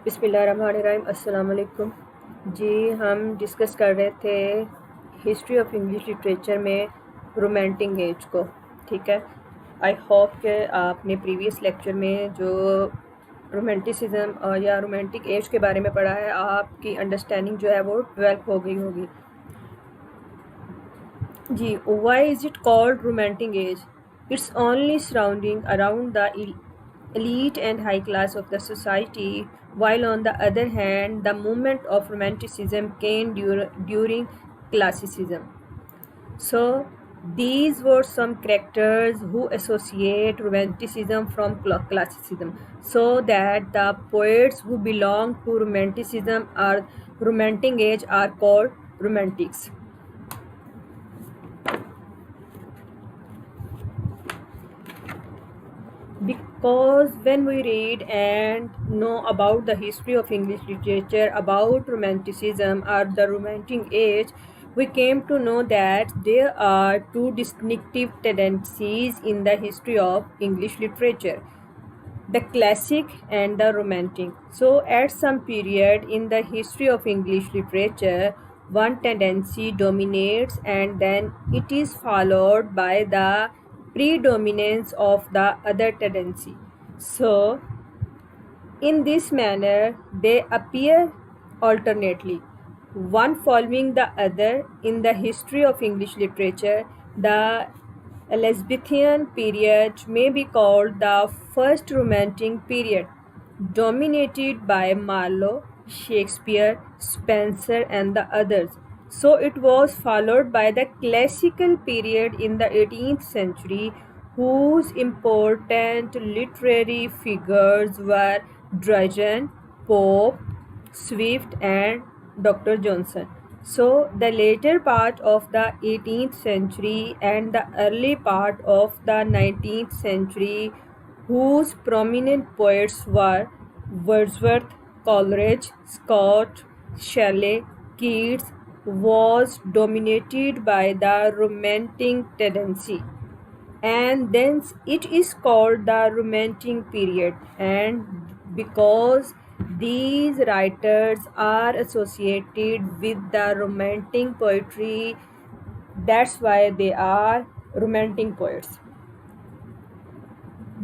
बिस्मिल्लाहिर्रहमानिर्रहीम। अस्सलाम वालेकुम जी। हम डिस्कस कर रहे थे हिस्ट्री ऑफ इंग्लिश लिटरेचर में रोमांटिक एज को। ठीक है, आई होप कि आपने प्रीवियस लेक्चर में जो रोमांटिसिज्म या रोमांटिक एज के बारे में पढ़ा है, आपकी अंडरस्टैंडिंग जो है वो डेवलप हो गई होगी जी। Why is it called romantic age? It's only surrounding around the elite and high class of the society, while on the other hand, the movement of romanticism came during classicism. So, these were some characters who associate romanticism from classicism, so that the poets who belong to romanticism or romantic age are called romantics. Because when we read and know about the history of English literature, about romanticism or the romantic age, we came to know that there are two distinctive tendencies in the history of English literature: the classic and the romantic. So, at some period in the history of English literature, one tendency dominates and then it is followed by the predominance of the other tendency. So, in this manner, they appear alternately, one following the other. In the history of English literature, the Elizabethan period may be called the first romantic period, dominated by Marlowe, Shakespeare, Spenser, and the others. So it was followed by the classical period in the 18th century, whose important literary figures were Dryden, Pope, Swift, and Dr. Johnson. So, the later part of the 18th century and the early part of the 19th century, whose prominent poets were Wordsworth, Coleridge, Scott, Shelley, Keats, was dominated by the romantic tendency, and thence it is called the romantic period. And because these writers are associated with the romantic poetry, that's why they are romantic poets.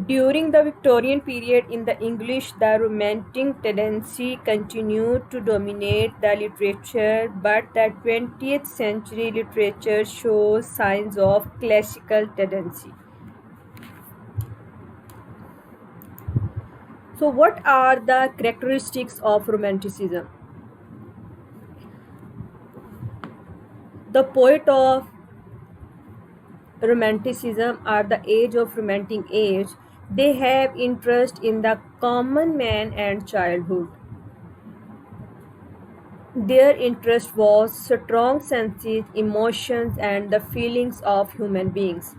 During the Victorian period in the English, the romantic tendency continued to dominate the literature, but the 20th century literature shows signs of classical tendency. So, what are the characteristics of romanticism? The poet of romanticism or the age of romantic age, they have interest in the common man and childhood. Their interest was strong senses, emotions, and the feelings of human beings.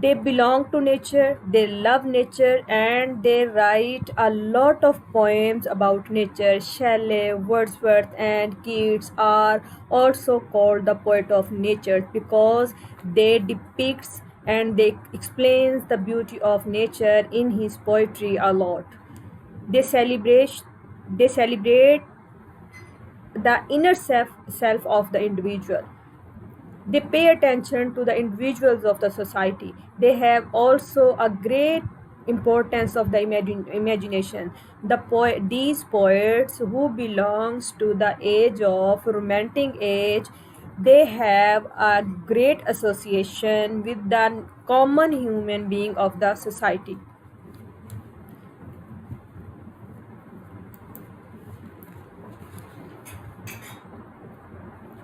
They belong to nature, they love nature, and they write a lot of poems about nature. Shelley, Wordsworth, and Keats are also called the poet of nature because they depicts and they explains the beauty of nature in his poetry a lot. They celebrate the inner self of the individual. They pay attention to the individuals of the society. They have also a great importance of the imagination. These poets who belongs to the age of romantic age, they have a great association with the common human being of the society.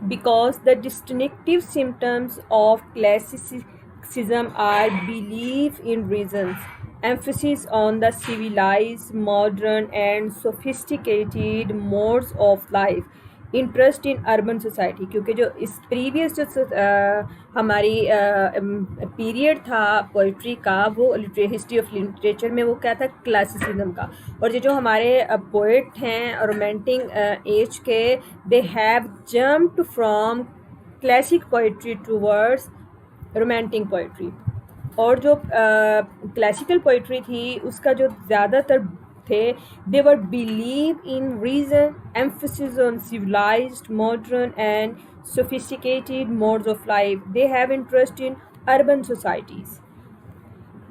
Because the distinctive symptoms of classicism are belief in reasons, emphasis on the civilized, modern, and sophisticated modes of life, interest in urban society, क्योंकि जो इस previous जो हमारी period था poetry का, वो history of literature में वो क्या था, क्लासिसिज्म का। और ये जो हमारे पोइट हैं रोमांटिक एज के, they have jumped from classic poetry towards romantic poetry. और जो क्लासिकल पोइट्री थी उसका जो ज़्यादातर थे, they were believe in reason, emphasis on civilized, modern and sophisticated modes of life. They have interest in urban societies,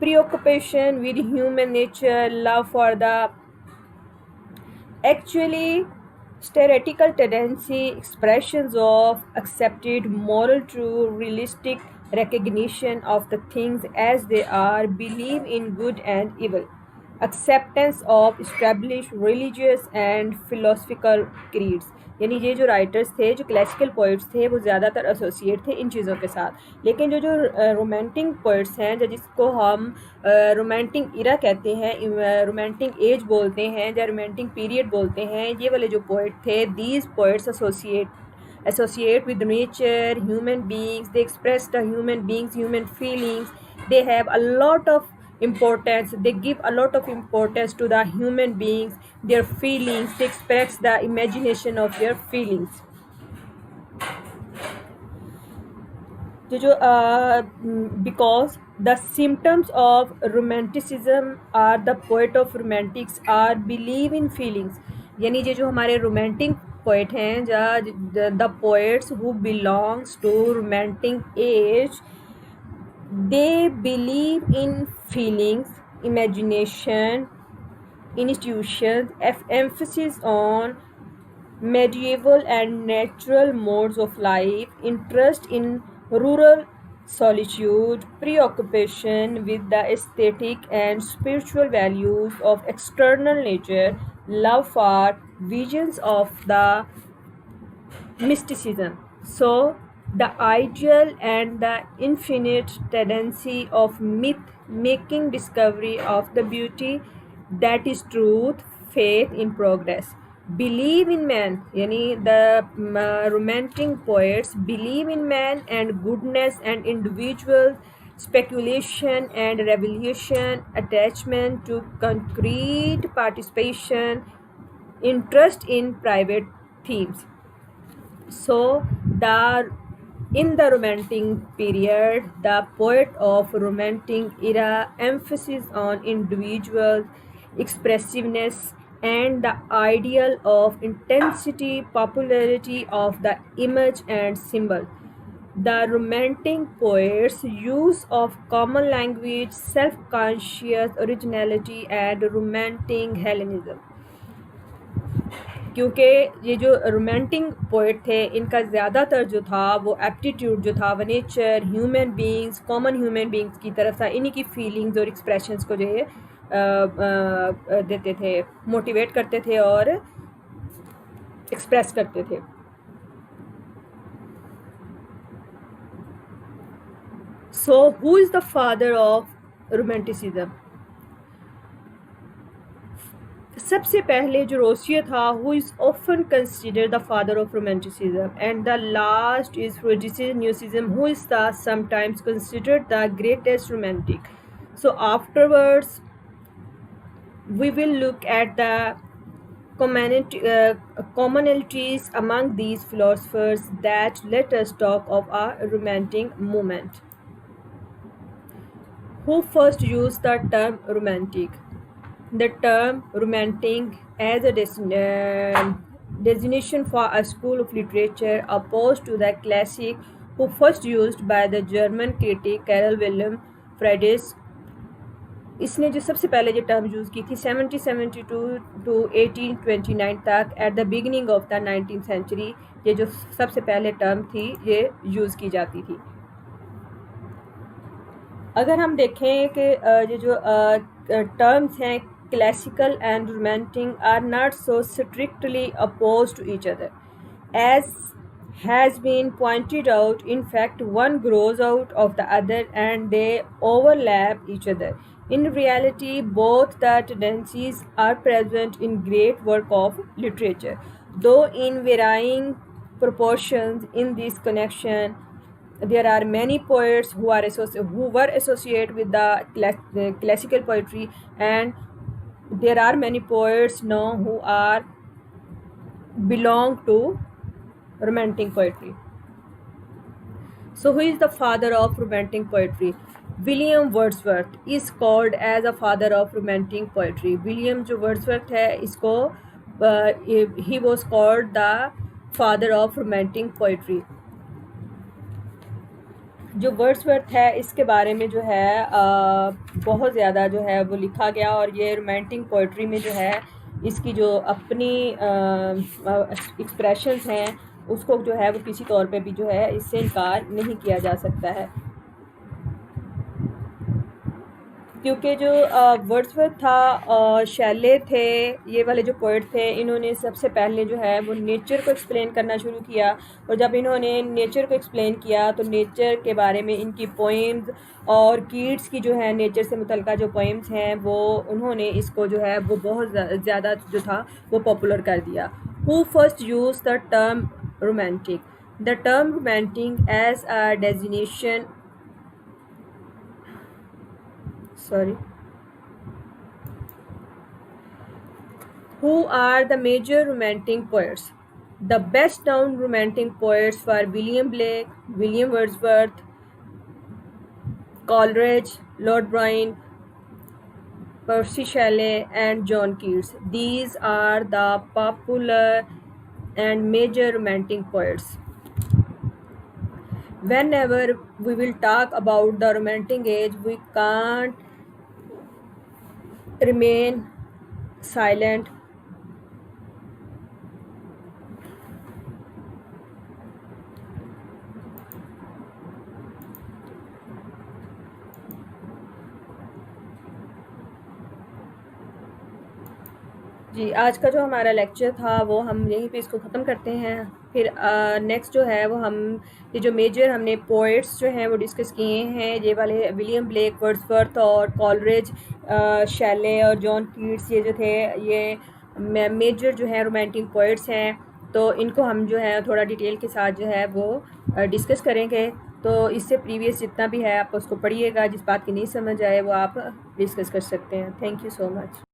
preoccupation with human nature, love for the actually theoretical tendency, expressions of accepted moral truth, realistic recognition of the things as they are, belief in good and evil, acceptance of established religious and philosophical creeds. यानी ये जो writers थे, जो classical poets थे, वो ज़्यादातर associate थे इन चीज़ों के साथ। लेकिन जो जो रोमांटिक पोइट्स हैं, जो जिसको हम रोमांटिक इरा कहते हैं, रोमांटिक एज बोलते हैं या रोमांटिक पीरियड बोलते हैं, ये वाले जो पोइट थे, these poets associate with nature, human beings, they express the human beings, human feelings, they have a lot of importance, they give a lot of importance to the human beings, their feelings, they express the imagination of their feelings. Because the symptoms of romanticism are the poet of romantics are believe in feelings. यानी ये जो हमारे romantic poet हैं, the poets who belongs to romantic age, they believe in feelings, imagination, institutions, emphasis on medieval and natural modes of life, interest in rural solitude, preoccupation with the aesthetic and spiritual values of external nature, love for visions of the mysticism. So, the ideal and the infinite tendency of myth making discovery of the beauty that is truth, faith in progress. Believe in man, yani the romantic poets believe in man and goodness and individual speculation and revolution, attachment to concrete participation, interest in private themes. So in the romantic period, the poet of romantic era emphasis on individual expressiveness and the ideal of intensity, popularity of the image and symbol. The romantic poets' use of common language, self-conscious originality and romantic Hellenism. क्योंकि ये जो romantic poet थे, इनका ज़्यादातर जो था वो aptitude जो था वो nature, human beings, common human beings की तरफ था, इन्हीं की फीलिंग्स और एक्सप्रेशंस को जो है देते थे, मोटिवेट करते थे और एक्सप्रेस करते थे. So who is the father of romanticism? सबसे पहले जो रोसियो था, who is often considered the father of romanticism, and the last is Friedrich Nietzsche, who is the sometimes considered the greatest romantic. So afterwards we will look at the commonalities among these philosophers that let us talk of a romantic movement. Who first used the term romantic? The term romantic as a designation for a school of literature opposed to the classic, who first used by the German critic Karl Wilhelm Friedrich. इसने जो सबसे पहले जो term use की थी 1772 to 1829 तक, at the beginning of the 19th century, ये जो सबसे पहले टर्म थी ये यूज़ की जाती थी. अगर हम देखें कि ये जो टर्म्स हैं classical and romantic are not so strictly opposed to each other as has been pointed out. In fact, one grows out of the other and they overlap each other. In reality, both the tendencies are present in great work of literature, though in varying proportions. In this connection, there are many poets who were associated with the classical poetry, and there are many poets now who are belong to romantic poetry. So who is the father of romantic poetry? William Wordsworth is called as a father of romantic poetry. William जो Wordsworth है इसको ही was called the father of romantic poetry. जो Wordsworth है इसके बारे में जो है बहुत ज़्यादा जो है वो लिखा गया, और ये रोमांटिक पोइट्री में जो है इसकी जो अपनी एक्सप्रेशंस हैं उसको जो है वो किसी तौर पे भी जो है इससे इनकार नहीं किया जा सकता है। क्योंकि जो वर्ड्सवर्थ था, शैले थे, ये वाले जो पोइट थे, इन्होंने सबसे पहले जो है वो नेचर को एक्सप्लेन करना शुरू किया, और जब इन्होंने नेचर को एक्सप्लेन किया तो नेचर के बारे में इनकी पोइम्स और कीट्स की जो है नेचर से मुतल्लिक़ जो पोइम्स हैं वो उन्होंने इसको जो है वो बहुत ज़्यादा जो था वो पॉपुलर कर दिया। Who first use the term romantic? The term romantic as a designation Who are the major romantic poets? The best known romantic poets were William Blake, William Wordsworth, Coleridge, Lord Byron, Percy Shelley, and John Keats. These are the popular and major romantic poets. Whenever we will talk about the romantic age, we can't remain silent. जी, आज का जो हमारा lecture था वो हम यहीं पे इसको ख़त्म करते हैं। फिर नेक्स्ट जो है वो हम ये जो मेजर हमने पोइट्स जो हैं वो डिस्कस किए हैं, ये वाले विलियम ब्लेक, वर्ड्सवर्थ और कॉलरिज, शैले और जॉन कीट्स, ये जो थे ये मेजर जो है रोमांटिक पोइट्स हैं। तो इनको हम जो है थोड़ा डिटेल के साथ जो है वो डिस्कस करेंगे। तो इससे प्रीवियस जितना भी है आप उसको पढ़िएगा, जिस बात की नहीं समझ आए वो आप डिस्कस कर सकते हैं। Thank you so much.